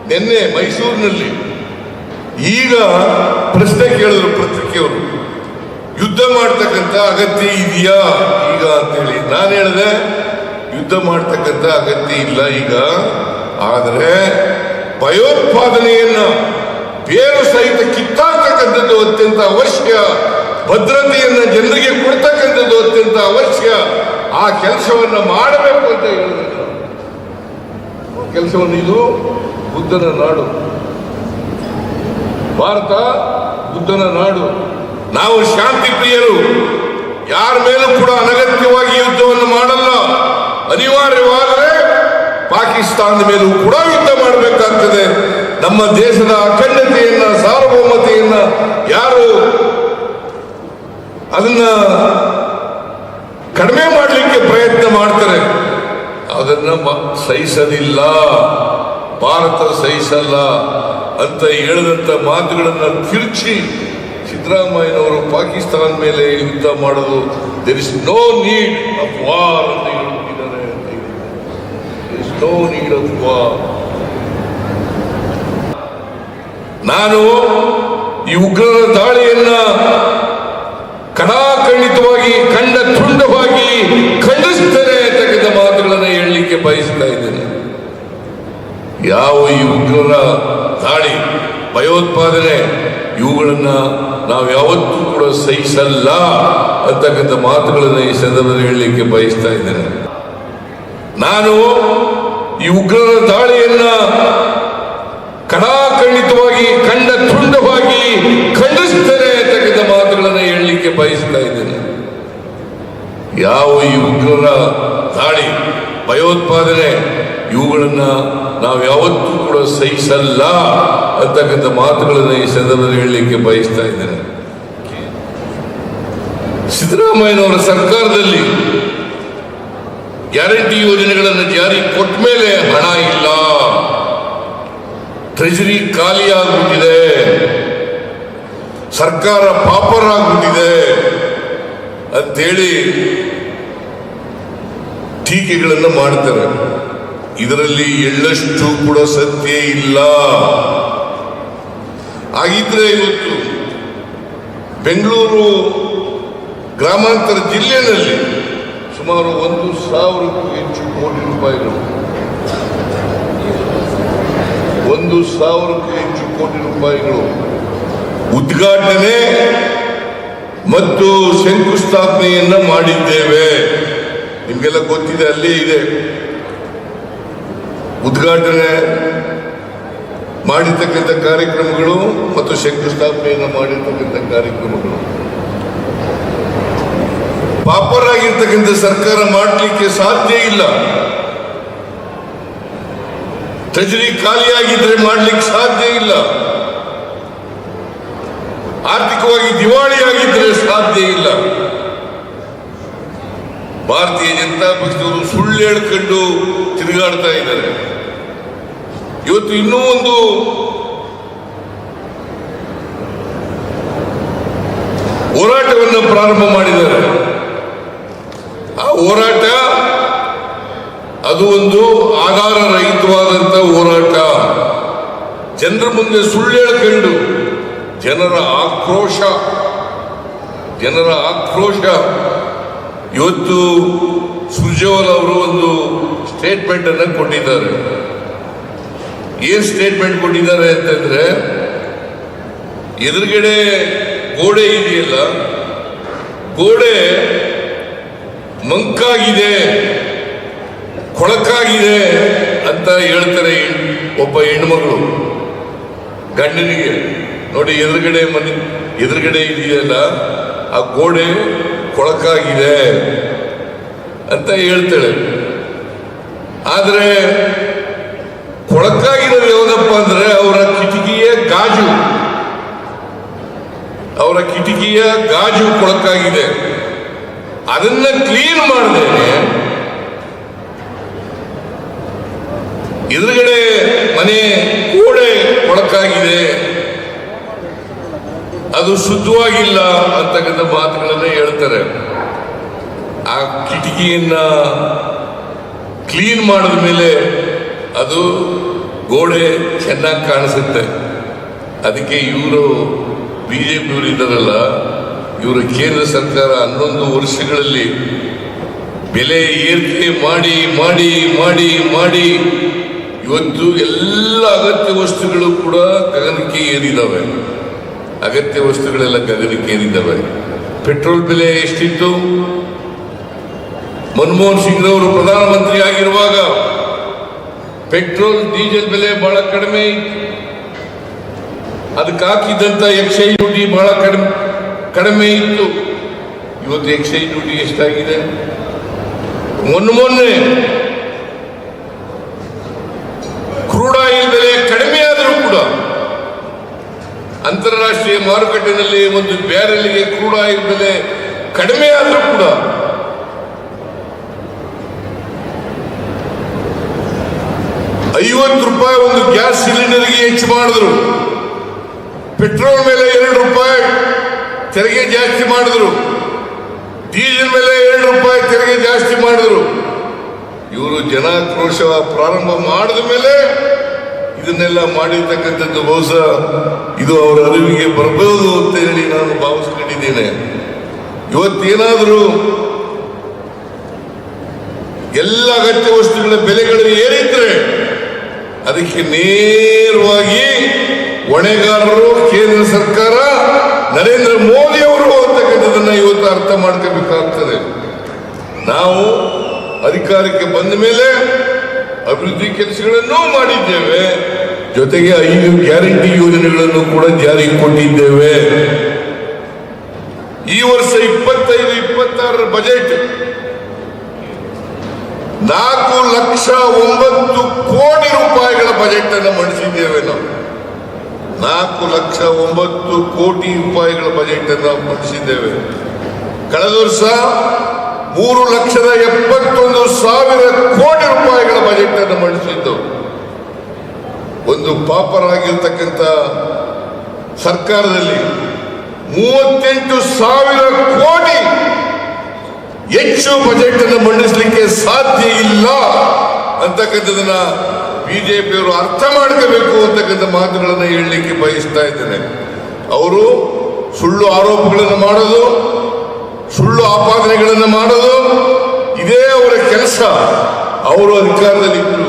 ನಿನ್ನೆ ಮೈಸೂರಿನಲ್ಲಿ ಈಗ ಪ್ರಶ್ನೆ ಕೇಳಿದ್ರು ಪತ್ರಿಕೆಯವರು, ಯುದ್ಧ ಮಾಡ್ತಕ್ಕಂಥ ಅಗತ್ಯ ಇದೆಯಾ ಈಗ ಅಂತೇಳಿ. ನಾನು ಹೇಳಿದೆ ಯುದ್ಧ ಮಾಡ್ತಕ್ಕಂಥ ಅಗತ್ಯ ಇಲ್ಲ ಈಗ, ಆದರೆ ಭಯೋತ್ಪಾದನೆಯನ್ನ ಬೇರು ಸಹಿತ ಕಿತ್ತಾಡ್ತಕ್ಕಂಥದ್ದು ಅತ್ಯಂತ ಅವಶ್ಯ, ಭದ್ರತೆಯನ್ನ ಜನರಿಗೆ ಕೊಡ್ತಕ್ಕಂಥದ್ದು ಅತ್ಯಂತ ಅವಶ್ಯ. ಆ ಕೆಲಸವನ್ನ ಮಾಡಬೇಕು ಅಂತ ಹೇಳಿದ್ರು. ಕೆಲಸವನ್ನು, ಇದು ಬುದ್ಧನ ನಾಡು, ಭಾರತ ಬುದ್ಧನ ನಾಡು. ನಾವು ಶಾಂತಿ ಪ್ರಿಯರು, ಯಾರ ಮೇಲೂ ಕೂಡ ಅನಗತ್ಯವಾಗಿ ಯುದ್ಧವನ್ನು ಮಾಡಲ್ಲ. ಅನಿವಾರ್ಯವಾದರೆ ಪಾಕಿಸ್ತಾನದ ಮೇಲೂ ಕೂಡ ಯುದ್ಧ ಮಾಡಬೇಕಾಗ್ತದೆ. ನಮ್ಮ ದೇಶದ ಅಖಂಡತೆಯನ್ನ, ಸಾರ್ವಭೌಮತೆಯನ್ನ ಯಾರು ಅದನ್ನ ಕಡಿಮೆ ಮಾಡಲಿಕ್ಕೆ ಪ್ರಯತ್ನ ಮಾಡ್ತಾರೆ, ಅದನ್ನ ಸಹಿಸಲಿಲ್ಲ, ಭಾರತ ಸಹಿಸಲ್ಲ ಅಂತ ಹೇಳಿದಂತ ಮಾತುಗಳನ್ನ ತಿರುಚಿ ಸಿದ್ದರಾಮಯ್ಯನವರು ಪಾಕಿಸ್ತಾನ ಮೇಲೆ ಯುದ್ಧ ಮಾಡೋದು there is no need of war ಅಂತ ಹೇಳ್ತಿದ್ದಾರೆ. There is no need of war. ನಾನು ಈ ಉಗ್ರರ ದಾಳಿಯನ್ನ ಕಡಾಖಂಡಿತವಾಗಿ ಖಂಡ ತುಂಡವಾಗಿ ಖಂಡಿಸ್ತೇನೆ ಅಂತಕ್ಕಂಥ ಮಾತುಗಳನ್ನು ಹೇಳಲಿಕ್ಕೆ ಬಯಸ್ತಾ ಇದ್ದೇನೆ. ಯಾವ ಈ ಉಗ್ರರ ದಾಳಿ, ಭಯೋತ್ಪಾದನೆ, ಇವುಗಳನ್ನ ನಾವು ಯಾವತ್ತೂ ಕೂಡ ಸಹಿಸಲ್ಲ ಅಂತಕ್ಕಂಥ ಮಾತುಗಳನ್ನು ಈ ಸಂದರ್ಭದಲ್ಲಿ ಹೇಳಲಿಕ್ಕೆ ಬಯಸ್ತಾ ಇದ್ದೇನೆ. ನಾನು ಈ ಉಗ್ರರ ದಾಳಿಯನ್ನ ಕಡಾಖಂಡಿತವಾಗಿ ಖಂಡ ತುಂಡವಾಗಿ ಖಂಡಿಸ್ತೇನೆ ಅಂತಕ್ಕಂಥ ಮಾತುಗಳನ್ನು ಹೇಳಲಿಕ್ಕೆ ಬಯಸ್ತಾ ಇದ್ದೇನೆ. ಯಾವ ಈ ಉಗ್ರರ ದಾಳಿ, ಭಯೋತ್ಪಾದನೆ, ಇವುಗಳನ್ನ ನಾವು ಯಾವತ್ತೂ ಕೂಡ ಸಹಿಸಲ್ಲ ಅಂತಕ್ಕಂಥ ಮಾತುಗಳನ್ನು ಈ ಸಂದರ್ಭದಲ್ಲಿ ಹೇಳಲಿಕ್ಕೆ ಬಯಸ್ತಾ ಇದ್ದೇನೆ. ಸಿದ್ದರಾಮಯ್ಯನವರ ಸರ್ಕಾರದಲ್ಲಿ ಗ್ಯಾರಂಟಿ ಯೋಜನೆಗಳನ್ನು ಜಾರಿ ಕೊಟ್ಟ ಮೇಲೆ ಹಣ ಇಲ್ಲ, ಟ್ರೆಜರಿ ಖಾಲಿಯಾಗ್ಬಿಟ್ಟಿದೆ, ಸರ್ಕಾರ ಪಾಪರ್ ಆಗ್ಬಿಟ್ಟಿದೆ ಅಂತೇಳಿ ಟೀಕೆಗಳನ್ನು ಮಾಡ್ತಾರೆ. ಇದರಲ್ಲಿ ಎಳ್ಳಷ್ಟು ಕೂಡ ಸತ್ಯ ಇಲ್ಲ. ಹಾಗಿದ್ರೆ ಇವತ್ತು ಬೆಂಗಳೂರು ಗ್ರಾಮಾಂತರ ಜಿಲ್ಲೆಯಲ್ಲಿ ಸುಮಾರು 1,000ಕ್ಕೂ ಹೆಚ್ಚು ಕೋಟಿ ರೂಪಾಯಿಗಳು, 1,000ಕ್ಕೂ ಹೆಚ್ಚು ಕೋಟಿ ರೂಪಾಯಿಗಳು ಉದ್ಘಾಟನೆ ಮತ್ತು ಶಂಕುಸ್ಥಾಪನೆಯನ್ನ ಮಾಡಿದ್ದೇವೆ. ನಿಮ್ಗೆಲ್ಲ ಗೊತ್ತಿದೆ, ಅಲ್ಲೇ ಇದೆ. ಉದ್ಘಾಟನೆ ಮಾಡಿರ್ತಕ್ಕಂಥ ಕಾರ್ಯಕ್ರಮಗಳು ಮತ್ತು ಶಂಕುಸ್ಥಾಪನೆಯನ್ನು ಮಾಡಿರ್ತಕ್ಕಂಥ ಕಾರ್ಯಕ್ರಮಗಳು. ಪಾಪರಾಗಿರ್ತಕ್ಕಂಥ ಸರ್ಕಾರ ಮಾಡಲಿಕ್ಕೆ ಸಾಧ್ಯ ಇಲ್ಲ. ಟ್ರೆಜರಿ ಖಾಲಿಯಾಗಿದ್ರೆ ಮಾಡಲಿಕ್ಕೆ ಸಾಧ್ಯ ಇಲ್ಲ. ಆರ್ಥಿಕವಾಗಿ ದಿವಾಳಿಯಾಗಿದ್ರೆ ಸಾಧ್ಯ ಇಲ್ಲ. ಭಾರತೀಯ ಜನತಾ ಪಕ್ಷದವರು ಸುಳ್ಳು ಹೇಳ್ಕೊಂಡು ತಿರುಗಾಡ್ತಾ ಇದ್ದಾರೆ. ಇವತ್ತು ಇನ್ನೂ ಒಂದು ಹೋರಾಟವನ್ನು ಪ್ರಾರಂಭ ಮಾಡಿದ್ದಾರೆ. ಆ ಹೋರಾಟ ಅದು ಒಂದು ಆಧಾರ ರಹಿತವಾದಂತ ಹೋರಾಟ. ಜನರ ಮುಂದೆ ಸುಳ್ಳು ಹೇಳ್ಕೊಂಡು ಜನರ ಆಕ್ರೋಶ ಇವತ್ತು ಸುರ್ಜೇವಾಲಾ ಅವರು ಒಂದು ಸ್ಟೇಟ್ಮೆಂಟ್ ಅನ್ನು ಕೊಟ್ಟಿದ್ದಾರೆ. ಏನ್ ಸ್ಟೇಟ್ಮೆಂಟ್ ಕೊಟ್ಟಿದ್ದಾರೆ ಅಂತಂದ್ರೆ, ಎದುರುಗಡೆ ಗೋಡೆ ಇದೆಯಲ್ಲ, ಗೋಡೆ ಮಂಕಾಗಿದೆ, ಕೊಳಕಾಗಿದೆ ಅಂತ ಹೇಳ್ತಾರೆ ಒಬ್ಬ ಹೆಣ್ಮಗಳು ಗಂಡನಿಗೆ. ನೋಡಿ, ಎದುರುಗಡೆ ಇದೆಯಲ್ಲ, ಆ ಗೋಡೆ ಕೊಳಕಾಗಿದೆ ಅಂತ ಹೇಳ್ತಾಳೆ. ಆದ್ರೆ ಕೊಳಕಾಗಿರೋದು ಯಾವುದಪ್ಪ ಅಂದ್ರೆ ಅವರ ಕಿಟಕಿಯ ಗಾಜು ಕೊಳಕಾಗಿದೆ. ಅದನ್ನ ಕ್ಲೀನ್ ಮಾಡದೇನೆ ಎದುರುಗಡೆ ಮನೆ ಗೋಡೆ ಕೊಳಕಾಗಿದೆ, ಅದು ಶುದ್ಧವಾಗಿಲ್ಲ ಅಂತಕ್ಕಂಥ ಮಾತುಗಳನ್ನ ಹೇಳ್ತಾರೆ. ಆ ಕಿಟಕಿಯನ್ನ ಕ್ಲೀನ್ ಮಾಡಿದ ಮೇಲೆ ಅದು ಗೋಡೆ ಚೆನ್ನಾಗಿ ಕಾಣಿಸುತ್ತೆ. ಅದಕ್ಕೆ ಇವರು ಬಿಜೆಪಿಯವರು ಇದ್ದಾರಲ್ಲ, ಇವರು ಕೇಂದ್ರ ಸರ್ಕಾರ 11 ವರ್ಷಗಳಲ್ಲಿ ಬೆಲೆ ಏರಿಕೆ ಮಾಡಿ ಮಾಡಿ ಮಾಡಿ ಮಾಡಿ ಇವತ್ತು ಎಲ್ಲ ಅಗತ್ಯ ವಸ್ತುಗಳು ಕೂಡ ಗಗನಕ್ಕೆ ಏರಿದ್ದಾವೆ. ಅಗತ್ಯ ವಸ್ತುಗಳೆಲ್ಲ ಗಗನಕ್ಕೆ ಏರಿದ್ದಾವೆ. ಪೆಟ್ರೋಲ್ ಬೆಲೆ ಎಷ್ಟಿತ್ತು? ಮನಮೋಹನ್ ಸಿಂಗ್ ಅವರು ಪ್ರಧಾನಮಂತ್ರಿ ಆಗಿರುವಾಗ ಪೆಟ್ರೋಲ್ ಡೀಸೆಲ್ ಬೆಲೆ ಬಹಳ ಕಡಿಮೆ ಇತ್ತು. ಅದಕ್ಕೆ ಹಾಕಿದಂತ ಎಕ್ಸೈಸ್ ಡ್ಯೂಟಿ ಬಹಳ ಕಡಿಮೆ ಇತ್ತು. ಇವತ್ತು ಎಕ್ಸೈಸ್ ಡ್ಯೂಟಿ ಎಷ್ಟಾಗಿದೆ? ಮೊನ್ನೆ ಕ್ರೂಡ್ ಆಯಿಲ್ ಬೆಲೆ ಕಡಿಮೆ ಆದರೂ ಕೂಡ ಅಂತಾರಾಷ್ಟ್ರೀಯ ಮಾರುಕಟ್ಟೆಯಲ್ಲಿ ಒಂದು ಬ್ಯಾರೆಲ್ಗೆ ಕ್ರೂಡ್ ಆಯಿಲ್ ಬೆಲೆ ಕಡಿಮೆ ಆದರೂ ಕೂಡ ₹50 ಒಂದು ಗ್ಯಾಸ್ ಸಿಲಿಂಡರ್ಗೆ ಹೆಚ್ಚು ಮಾಡಿದ್ರು. ಪೆಟ್ರೋಲ್ ಮೇಲೆ ₹2 ತೆರಿಗೆ ಜಾಸ್ತಿ ಮಾಡಿದ್ರು. ಡೀಸೆಲ್ ಮೇಲೆ ₹2 ತೆರಿಗೆ ಜಾಸ್ತಿ ಮಾಡಿದ್ರು. ಇವರು ಜನಾಕ್ರೋಶ ಪ್ರಾರಂಭ ಮಾಡಿದ ಮೇಲೆ ಇದನ್ನೆಲ್ಲ ಮಾಡಿರ್ತಕ್ಕಂಥದ್ದು ಬಹುಶಃ ಇದು ಅವರ ಅರಿವಿಗೆ ಬರಬಹುದು ಅಂತ ಹೇಳಿ ನಾನು ಭಾವಿಸ್ಕೊಂಡಿದ್ದೇನೆ. ಇವತ್ತೇನಾದರೂ ಎಲ್ಲ ಅಗತ್ಯ ವಸ್ತುಗಳ ಬೆಲೆಗಳು ಏರಿದ್ರೆ ಅದಕ್ಕೆ ನೇರವಾಗಿ ಹೊಣೆಗಾರರು ಕೇಂದ್ರ ಸರ್ಕಾರ, ನರೇಂದ್ರ ಮೋದಿ ಅವರು ಅಂತಕ್ಕಂಥದ್ದನ್ನ ಇವತ್ತು ಅರ್ಥ ಮಾಡ್ಕೋಬೇಕಾಗ್ತದೆ. ನಾವು ಅಧಿಕಾರಕ್ಕೆ ಬಂದ ಮೇಲೆ ಅಭಿವೃದ್ಧಿ ಕೆಲಸಗಳನ್ನು ಮಾಡಿದ್ದೇವೆ, ಜೊತೆಗೆ 5 ಗ್ಯಾರಂಟಿ ಯೋಜನೆಗಳನ್ನು ಕೂಡ ಜಾರಿಗೆ ಕೊಟ್ಟಿದ್ದೇವೆ. ಈ ವರ್ಷ 25-26 ಬಜೆಟ್ ₹4,09,00,000 ಬಜೆಟ್ ಅನ್ನು ಮಂಡಿಸಿದ್ದೇವೆ. ನಾವು ₹4,09,00,000 ಬಜೆಟ್ ಅನ್ನು ಮಂಡಿಸಿದ್ದೇವೆ. ಕಳೆದ ವರ್ಷ ₹3,71,000 ಬಜೆಟ್ ಅನ್ನು ಮಂಡಿಸಿದ್ದು. ಒಂದು ಪಾಪರಾಗಿರ್ತಕ್ಕಂಥ ಸರ್ಕಾರದಲ್ಲಿ 38,000 ಕೋಟಿ ಹೆಚ್ಚು ಬಜೆಟ್ ಅನ್ನು ಮಂಡಿಸಲಿಕ್ಕೆ ಸಾಧ್ಯ ಇಲ್ಲ ಅಂತಕ್ಕಂಥದನ್ನ ಬಿಜೆಪಿಯವರು ಅರ್ಥ ಮಾಡ್ಕೋಬೇಕು ಅಂತಕ್ಕಂಥ ಮಾತುಗಳನ್ನು ಹೇಳಲಿಕ್ಕೆ ಬಯಸ್ತಾ ಇದ್ದೇನೆ. ಅವರು ಸುಳ್ಳು ಆರೋಪಗಳನ್ನು ಮಾಡೋದು, ಸುಳ್ಳು ಆಪಾದನೆಗಳನ್ನು ಮಾಡೋದು ಇದೇ ಅವರ ಕೆಲಸ. ಅವರು ಅಧಿಕಾರದಲ್ಲಿದ್ದರು.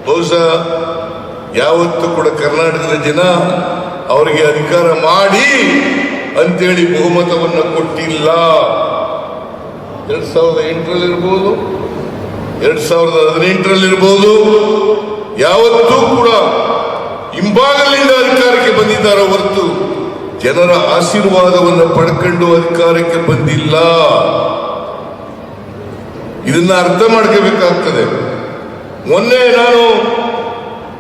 ಬಹುಶಃ ಯಾವತ್ತೂ ಕೂಡ ಕರ್ನಾಟಕದ ಜನ ಅವರಿಗೆ ಅಧಿಕಾರ ಮಾಡಿ ಅಂತೇಳಿ ಬಹುಮತವನ್ನು ಕೊಟ್ಟಿಲ್ಲ. 2008ರಲ್ಲಿರ್ಬೋದು, 2018ರಲ್ಲಿರ್ಬೋದು, ಯಾವತ್ತೂ ಕೂಡ ಹಿಂಭಾಗಲಿಂದ ಅಧಿಕಾರಕ್ಕೆ ಬಂದಿದ್ದಾರೆ ಹೊರತು ಜನರ ಆಶೀರ್ವಾದವನ್ನು ಪಡ್ಕೊಂಡು ಅಧಿಕಾರಕ್ಕೆ ಬಂದಿಲ್ಲ. ಇದನ್ನ ಅರ್ಥ ಮಾಡ್ಕೋಬೇಕಾಗ್ತದೆ.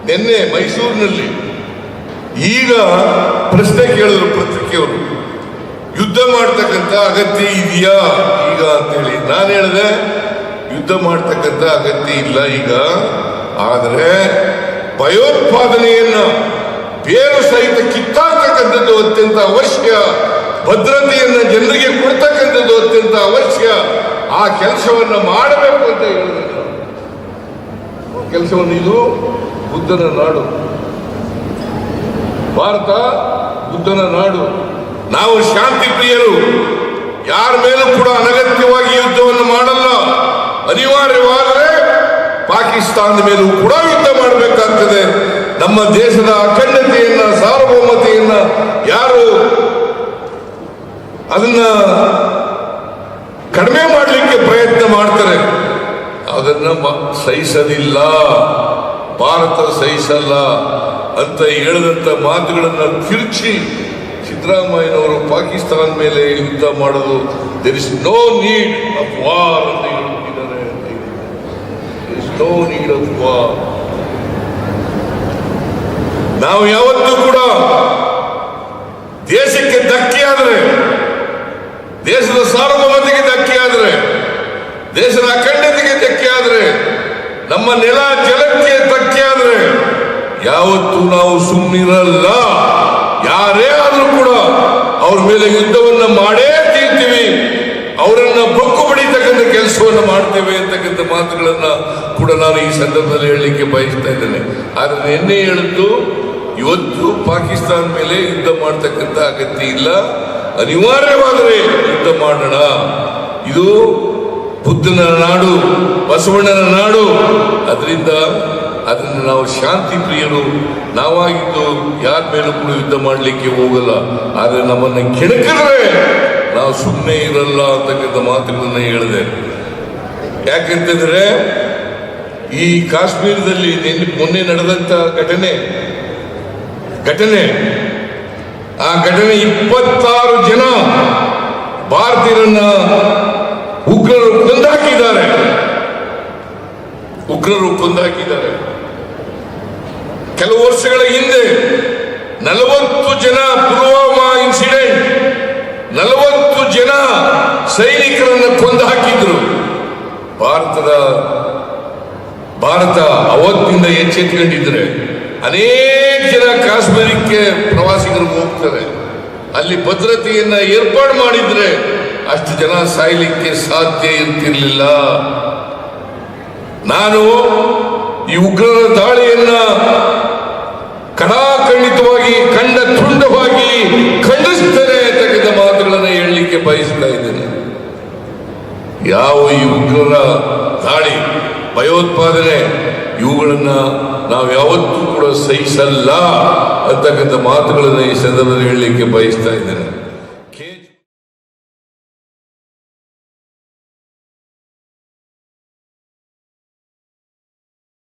ನಿನ್ನೆ ಮೈಸೂರಿನಲ್ಲಿ ಈಗ ಪ್ರಶ್ನೆ ಕೇಳಿದ್ರು ಪತ್ರಿಕೆಯವರು, ಯುದ್ಧ ಮಾಡ್ತಕ್ಕಂಥ ಅಗತ್ಯ ಇದೆಯಾ ಈಗ ಅಂತೇಳಿ. ನಾನು ಹೇಳಿದೆ ಯುದ್ಧ ಮಾಡ್ತಕ್ಕಂಥ ಅಗತ್ಯ ಇಲ್ಲ ಈಗ, ಆದರೆ ಭಯೋತ್ಪಾದನೆಯನ್ನ ಬೇರು ಸಹಿತ ಕಿತ್ತಾಕ್ತಕ್ಕಂಥದ್ದು ಅತ್ಯಂತ ಅವಶ್ಯ. ಭದ್ರತೆಯನ್ನ ಜನರಿಗೆ ಕೊಡ್ತಕ್ಕಂಥದ್ದು ಅತ್ಯಂತ ಅವಶ್ಯ. ಆ ಕೆಲಸವನ್ನ ಮಾಡಬೇಕು ಅಂತ ಹೇಳಿದ್ರು. ಕೆಲಸವನ್ನು, ಇದು ಬುದ್ಧನ ನಾಡು, ಭಾರತ ಬುದ್ಧನ ನಾಡು. ನಾವು ಶಾಂತಿ ಪ್ರಿಯರು, ಯಾರ ಮೇಲೂ ಕೂಡ ಅನಗತ್ಯವಾಗಿ ಯುದ್ಧವನ್ನು ಮಾಡಲ್ಲ. ಅನಿವಾರ್ಯವಾದರೆ ಪಾಕಿಸ್ತಾನದ ಮೇಲೂ ಕೂಡ ಯುದ್ಧ ಮಾಡಬೇಕಾಗ್ತದೆ. ನಮ್ಮ ದೇಶದ ಅಖಂಡತೆಯನ್ನ, ಸಾರ್ವಭೌಮತೆಯನ್ನ ಯಾರು ಅದನ್ನ ಕಡಿಮೆ ಮಾಡಲಿಕ್ಕೆ ಪ್ರಯತ್ನ ಮಾಡ್ತಾರೆ ಅದನ್ನ ಸಹಿಸಲಿಲ್ಲ, ಭಾರತ ಸಹಿಸಲ್ಲ ಅಂತ ಹೇಳಿದಂತ ಮಾತುಗಳನ್ನ ತಿರುಚಿ ಸಿದ್ದರಾಮಯ್ಯನವರು ಪಾಕಿಸ್ತಾನ ಮೇಲೆ ಯುದ್ಧ ಮಾಡೋದು there is no need of war ಅಂತ ಹೇಳ್ತಿದ್ದಾರೆ. There is no need of war. ನಾವು ಯಾವತ್ತೂ ಕೂಡ ದೇಶಕ್ಕೆ ಧಕ್ಕೆ ಆದರೆ, ದೇಶದ ಸಾರ್ವಭೌಮತೆಗೆ ಧಕ್ಕೆ ಆದರೆ, ದೇಶದ ಅಖಂಡತೆಗೆ ಧಕ್ಕೆ ಆದರೆ, ನಮ್ಮ ನೆಲ ಜಲಕ್ಕೆ ಧಕ್ಕೆ ಆದರೆ ಯಾವತ್ತೂ ನಾವು ಸುಮ್ಮನಿರಲ್ಲ. ಯಾರೇ ಆದ್ರೂ ಕೂಡ ಅವ್ರ ಮೇಲೆ ಯುದ್ಧವನ್ನ ಮಾಡೇ ತೀರ್ತೀವಿ. ಅವರನ್ನ ಬೊಕ್ಕು ಬಡಿತಕ್ಕಂಥ ಕೆಲಸ ಕೆಲಸವನ್ನು ಮಾಡ್ತೇವೆ ಅಂತಕ್ಕಂಥ ಮಾತುಗಳನ್ನ ಕೂಡ ನಾನು ಈ ಸಂದರ್ಭದಲ್ಲಿ ಹೇಳಲಿಕ್ಕೆ ಬಯಸ್ತಾ ಇದ್ದೇನೆ. ಆದರೆ ನಿನ್ನೆ ಹೇಳಿದ್ದು, ಇವತ್ತು ಪಾಕಿಸ್ತಾನ ಮೇಲೆ ಯುದ್ಧ ಮಾಡ್ತಕ್ಕಂಥ ಅಗತ್ಯ ಇಲ್ಲ, ಅನಿವಾರ್ಯವಾದರೆ ಯುದ್ಧ ಮಾಡೋಣ. ಇದು ಬುದ್ಧನ ನಾಡು, ಬಸವಣ್ಣನ ನಾಡು. ಅದರಿಂದ ಅದನ್ನು ನಾವು ಶಾಂತಿ ಪ್ರಿಯರು ನಾವಾಗಿದ್ದು ಯಾರ ಮೇಲೂ ಕೂಡ ಯುದ್ಧ ಮಾಡಲಿಕ್ಕೆ ಹೋಗಲ್ಲ. ಆದರೆ ನಮ್ಮನ್ನು ಕೆಣಕಿದ್ರೆ ನಾವು ಸುಮ್ಮನೆ ಇರಲ್ಲ ಅಂತಕ್ಕಂಥ ಮಾತುಗಳನ್ನ ಹೇಳಿದೆ. ಯಾಕೆಂತಂದ್ರೆ ಈ ಕಾಶ್ಮೀರದಲ್ಲಿ ಮೊನ್ನೆ ನಡೆದಂತ ಘಟನೆ ಆ ಘಟನೆ 26 ಜನ ಭಾರತೀಯರನ್ನ ಉಗ್ರರು ಕೊಂದಾಕಿದ್ದಾರೆ. ಕೆಲವು ವರ್ಷಗಳ ಹಿಂದೆ 40 ಜನ ಪುಲ್ವಾಮಾ ಇನ್ಸಿಡೆಂಟ್, 40 ಜನ ಸೈನಿಕರನ್ನು ಕೊಂದು ಹಾಕಿದ್ರು. ಭಾರತ ಅವತ್ತಿಂದ ಎಚ್ಚೆತ್ತುಕೊಂಡಿದ್ರೆ ಅನೇಕ ಜನ ಕಾಶ್ಮೀರಕ್ಕೆ ಪ್ರವಾಸಿಗರು ಹೋಗ್ತಾರೆ. ಅಲ್ಲಿ ಭದ್ರತೆಯನ್ನ ಏರ್ಪಾಡು ಮಾಡಿದ್ರೆ ಅಷ್ಟು ಜನ ಸಾಯ್ಲಿಕ್ಕೆ ಸಾಧ್ಯ ಇರ್ತಿರ್ಲಿಲ್ಲ. ನಾನು ಈ ಉಗ್ರರ ದಾಳಿಯನ್ನ ಕಡಾಖಂಡಿತವಾಗಿ ತುಂಡವಾಗಿ ಖಂಡಿಸ್ತೇನೆ ಅಂತಕ್ಕಂಥ ಮಾತುಗಳನ್ನು ಹೇಳಲಿಕ್ಕೆ ಬಯಸ್ತಾ ಇದ್ದೇನೆ. ಯಾವ ಈ ಉಗ್ರರ ದಾಳಿ, ಭಯೋತ್ಪಾದನೆ, ಇವುಗಳನ್ನ ನಾವು ಯಾವತ್ತೂ ಕೂಡ ಸಹಿಸಲ್ಲ ಅಂತಕ್ಕಂಥ ಮಾತುಗಳನ್ನು ಈ ಸಂದರ್ಭದಲ್ಲಿ ಹೇಳಲಿಕ್ಕೆ ಬಯಸ್ತಾ ಇದ್ದೇನೆ.